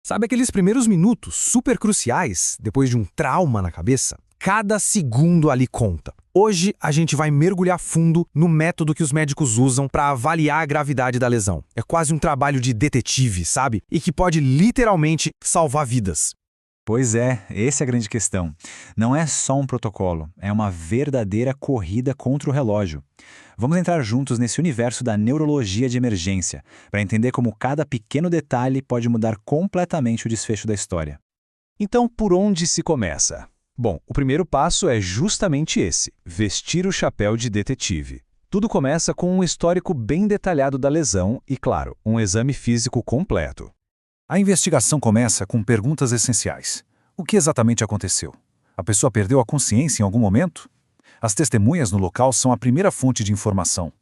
Sabe aqueles primeiros minutos super cruciais depois de um trauma na cabeça? Cada segundo ali conta. Hoje a gente vai mergulhar fundo no método que os médicos usam para avaliar a gravidade da lesão. É quase um trabalho de detetive, sabe? E que pode literalmente salvar vidas. Pois é, essa é a grande questão. Não é só um protocolo, é uma verdadeira corrida contra o relógio. Vamos entrar juntos nesse universo da neurologia de emergência, para entender como cada pequeno detalhe pode mudar completamente o desfecho da história. Então, por onde se começa? Bom, o primeiro passo é justamente esse: vestir o chapéu de detetive. Tudo começa com um histórico bem detalhado da lesão e, claro, um exame físico completo. A investigação começa com perguntas essenciais. O que exatamente aconteceu? A pessoa perdeu a consciência em algum momento? As testemunhas no local são a primeira fonte de informação.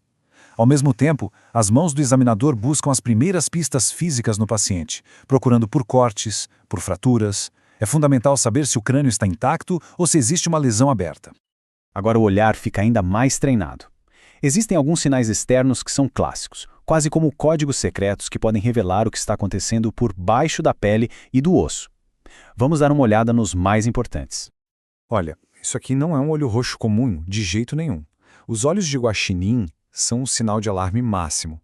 Ao mesmo tempo, as mãos do examinador buscam as primeiras pistas físicas no paciente, procurando por cortes, por fraturas. É fundamental saber se o crânio está intacto ou se existe uma lesão aberta. Agora o olhar fica ainda mais treinado. Existem alguns sinais externos que são clássicos, quase como códigos secretos que podem revelar o que está acontecendo por baixo da pele e do osso. Vamos dar uma olhada nos mais importantes. Olha, isso aqui não é um olho roxo comum, de jeito nenhum. Os olhos de guaxinim são um sinal de alarme máximo.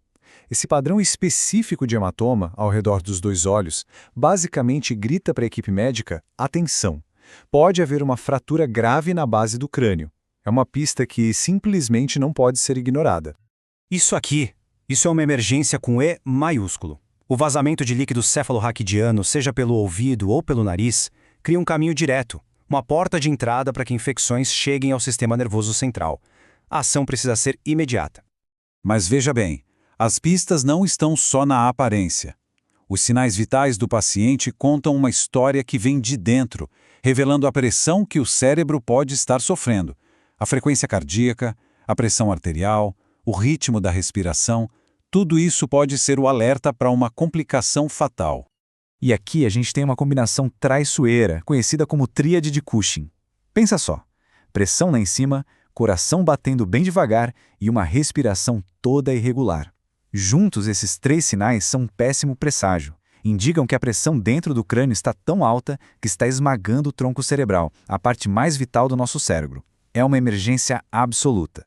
Esse padrão específico de hematoma ao redor dos dois olhos basicamente grita para a equipe médica: atenção, pode haver uma fratura grave na base do crânio. É uma pista que simplesmente não pode ser ignorada. Isso é uma emergência com E maiúsculo. O vazamento de líquido cefalorraquidiano, seja pelo ouvido ou pelo nariz, cria um caminho direto, uma porta de entrada para que infecções cheguem ao sistema nervoso central. A ação precisa ser imediata. Mas veja bem, as pistas não estão só na aparência. Os sinais vitais do paciente contam uma história que vem de dentro, revelando a pressão que o cérebro pode estar sofrendo, a frequência cardíaca, a pressão arterial, o ritmo da respiração. Tudo isso pode ser o alerta para uma complicação fatal. E aqui a gente tem uma combinação traiçoeira, conhecida como tríade de Cushing. Pensa só, pressão lá em cima, coração batendo bem devagar e uma respiração toda irregular. Juntos, esses três sinais são um péssimo presságio. Indicam que a pressão dentro do crânio está tão alta que está esmagando o tronco cerebral, a parte mais vital do nosso cérebro. É uma emergência absoluta.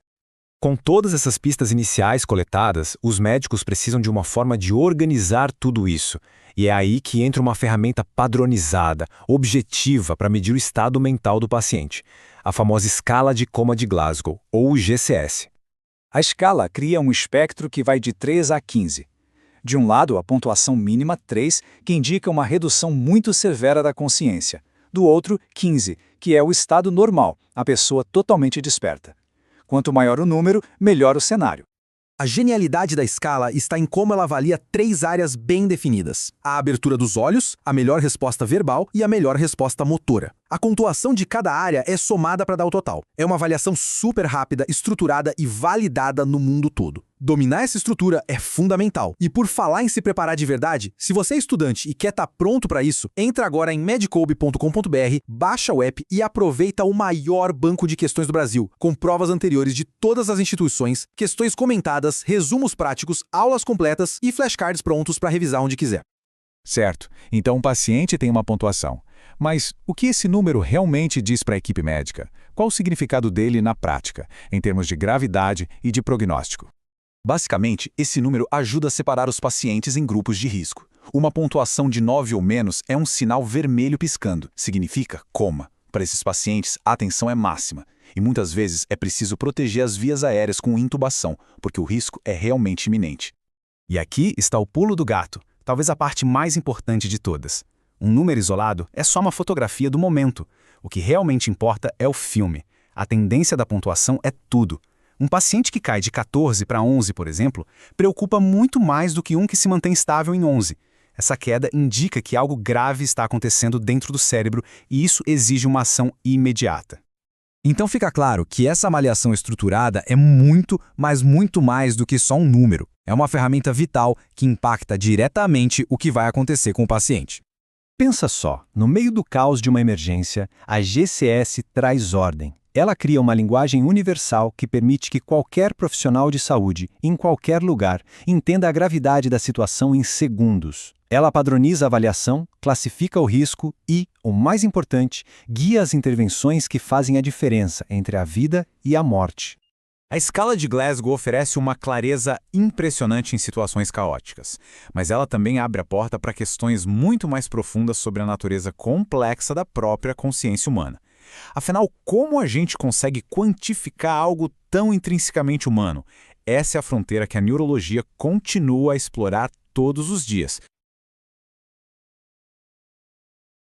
Com todas essas pistas iniciais coletadas, os médicos precisam de uma forma de organizar tudo isso. E é aí que entra uma ferramenta padronizada, objetiva para medir o estado mental do paciente, a famosa Escala de Coma de Glasgow, ou GCS. A escala cria um espectro que vai de 3 a 15. De um lado, a pontuação mínima 3, que indica uma redução muito severa da consciência. Do outro, 15, que é o estado normal, a pessoa totalmente desperta. Quanto maior o número, melhor o cenário. A genialidade da escala está em como ela avalia três áreas bem definidas: a abertura dos olhos, a melhor resposta verbal e a melhor resposta motora. A pontuação de cada área é somada para dar o total. É uma avaliação super rápida, estruturada e validada no mundo todo. Dominar essa estrutura é fundamental. E por falar em se preparar de verdade, se você é estudante e quer estar pronto para isso, entra agora em medicoub.com.br, baixa o app e aproveita o maior banco de questões do Brasil, com provas anteriores de todas as instituições, questões comentadas, resumos práticos, aulas completas e flashcards prontos para revisar onde quiser. Certo, então o paciente tem uma pontuação. Mas o que esse número realmente diz para a equipe médica? Qual o significado dele na prática, em termos de gravidade e de prognóstico? Basicamente, esse número ajuda a separar os pacientes em grupos de risco. Uma pontuação de 9 ou menos é um sinal vermelho piscando. Significa coma. Para esses pacientes, a atenção é máxima. E muitas vezes é preciso proteger as vias aéreas com intubação, porque o risco é realmente iminente. E aqui está o pulo do gato, talvez a parte mais importante de todas. Um número isolado é só uma fotografia do momento. O que realmente importa é o filme. A tendência da pontuação é tudo. Um paciente que cai de 14 para 11, por exemplo, preocupa muito mais do que um que se mantém estável em 11. Essa queda indica que algo grave está acontecendo dentro do cérebro e isso exige uma ação imediata. Então fica claro que essa avaliação estruturada é muito, mas muito mais do que só um número. É uma ferramenta vital que impacta diretamente o que vai acontecer com o paciente. Pensa só, no meio do caos de uma emergência, a GCS traz ordem. Ela cria uma linguagem universal que permite que qualquer profissional de saúde, em qualquer lugar, entenda a gravidade da situação em segundos. Ela padroniza a avaliação, classifica o risco e, o mais importante, guia as intervenções que fazem a diferença entre a vida e a morte. A escala de Glasgow oferece uma clareza impressionante em situações caóticas, mas ela também abre a porta para questões muito mais profundas sobre a natureza complexa da própria consciência humana. Afinal, como a gente consegue quantificar algo tão intrinsecamente humano? Essa é a fronteira que a neurologia continua a explorar todos os dias.